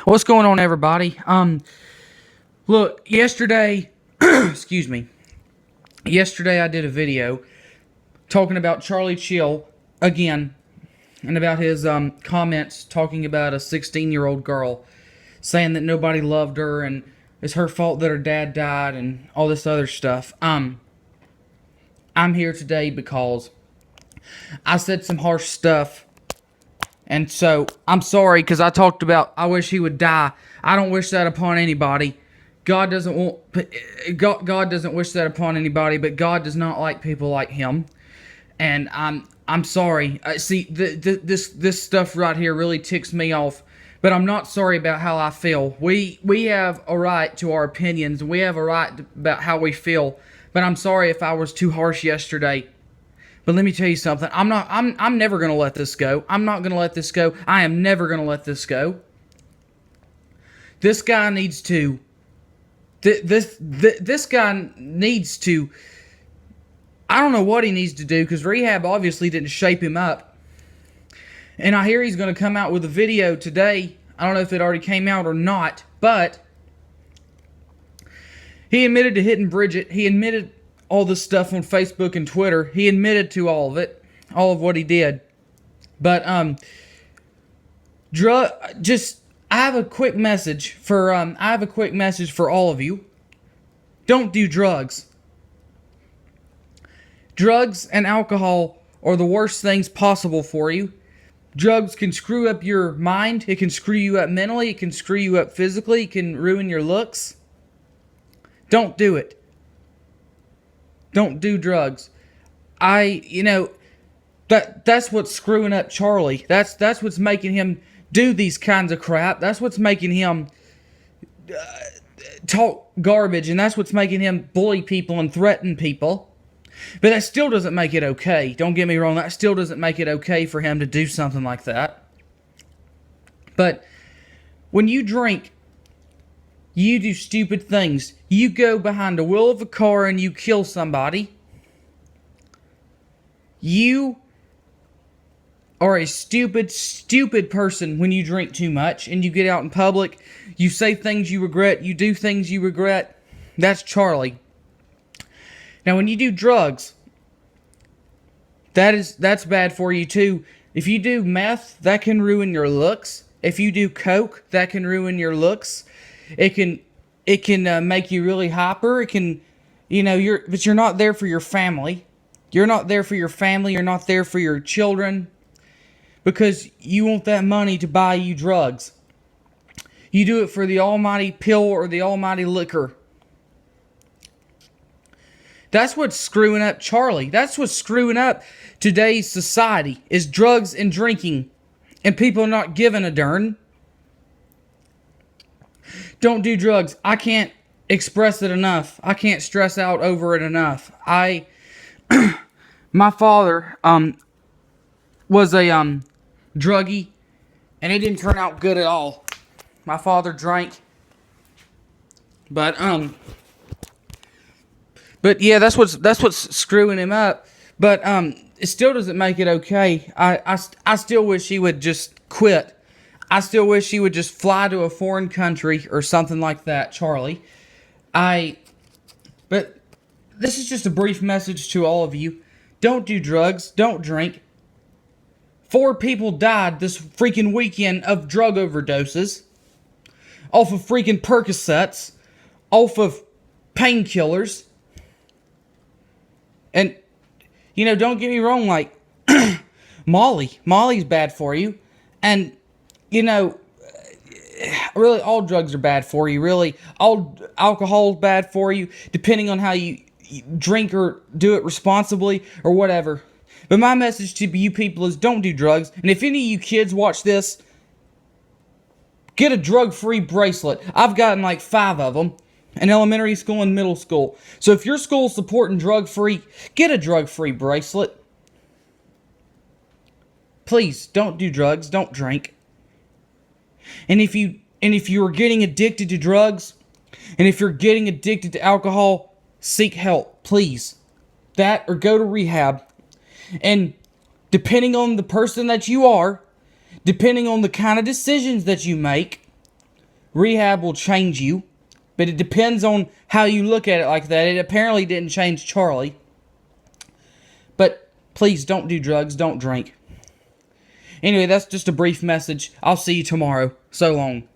What's going on, everybody? Look, yesterday, excuse me. Yesterday I did a video talking about Charlie Chill again, and about his comments talking about a 16-year-old girl, saying that nobody loved her and it's her fault that her dad died and all this other stuff. I'm here today because I said some harsh stuff. And so, I'm sorry, because I talked about, I wish he would die. I don't wish that upon anybody. God doesn't want, God doesn't wish that upon anybody, but God does not like people like him. And I'm sorry. See, this stuff right here really ticks me off. But I'm not sorry about how I feel. We have a right to our opinions. We have a right about how we feel. But I'm sorry if I was too harsh yesterday. But let me tell you something. I'm never going to let this go. I'm not going to let this go. I am never going to let this go. This guy needs to this guy needs to, I don't know what he needs to do, because rehab obviously didn't shape him up. And I hear he's going to come out with a video today. I don't know if it already came out or not, but he admitted to hitting Bridget. He admitted all this stuff on Facebook and Twitter. He admitted to all of it, all of what he did. But I have a quick message for all of you. Don't do drugs. Drugs and alcohol are the worst things possible for you. Drugs can screw up your mind. It can screw you up mentally. It can screw you up physically. It can ruin your looks. Don't do it. Don't do drugs. That's what's screwing up Charlie. That's what's making him do these kinds of crap. That's what's making him talk garbage, and that's what's making him bully people and threaten people. But that still doesn't make it okay. Don't get me wrong. That still doesn't make it okay for him to do something like that. But when you drink, you do stupid things. You go behind the wheel of a car and you kill somebody. You are a stupid, stupid person when you drink too much and you get out in public. You say things you regret. You do things you regret. That's Charlie. Now, when you do drugs, that's bad for you too. If you do meth, that can ruin your looks. If you do coke, that can ruin your looks. It can make you really hyper. It can, but you're not there for your family. You're not there for your family. You're not there for your children, because you want that money to buy you drugs. You do it for the almighty pill or the almighty liquor. That's what's screwing up Charlie. That's what's screwing up today's society, is drugs and drinking, and people not giving a darn. Don't do drugs. I can't express it enough. I can't stress out over it enough. My father was a druggie, and it didn't turn out good at all. My father drank, but yeah, that's what's screwing him up. But it still doesn't make it okay. I still wish he would just quit. I still wish he would just fly to a foreign country or something like that, Charlie. But this is just a brief message to all of you. Don't do drugs. Don't drink. 4 people died this freaking weekend of drug overdoses. Off of freaking Percocets. Off of painkillers. And, don't get me wrong, like, Molly's bad for you. And, really, all drugs are bad for you, really. All alcohol is bad for you, depending on how you drink or do it responsibly or whatever. But my message to you people is, don't do drugs. And if any of you kids watch this, get a drug-free bracelet. I've gotten like 5 of them in elementary school and middle school. So if your school's supporting drug-free, get a drug-free bracelet. Please, don't do drugs. Don't drink. And if you are getting addicted to drugs, and if you're getting addicted to alcohol, seek help, please. That, or go to rehab. And depending on the person that you are, depending on the kind of decisions that you make, rehab will change you, but it depends on how you look at it like that. It apparently didn't change Charlie. But please don't do drugs, don't drink. Anyway, that's just a brief message. I'll see you tomorrow. So long.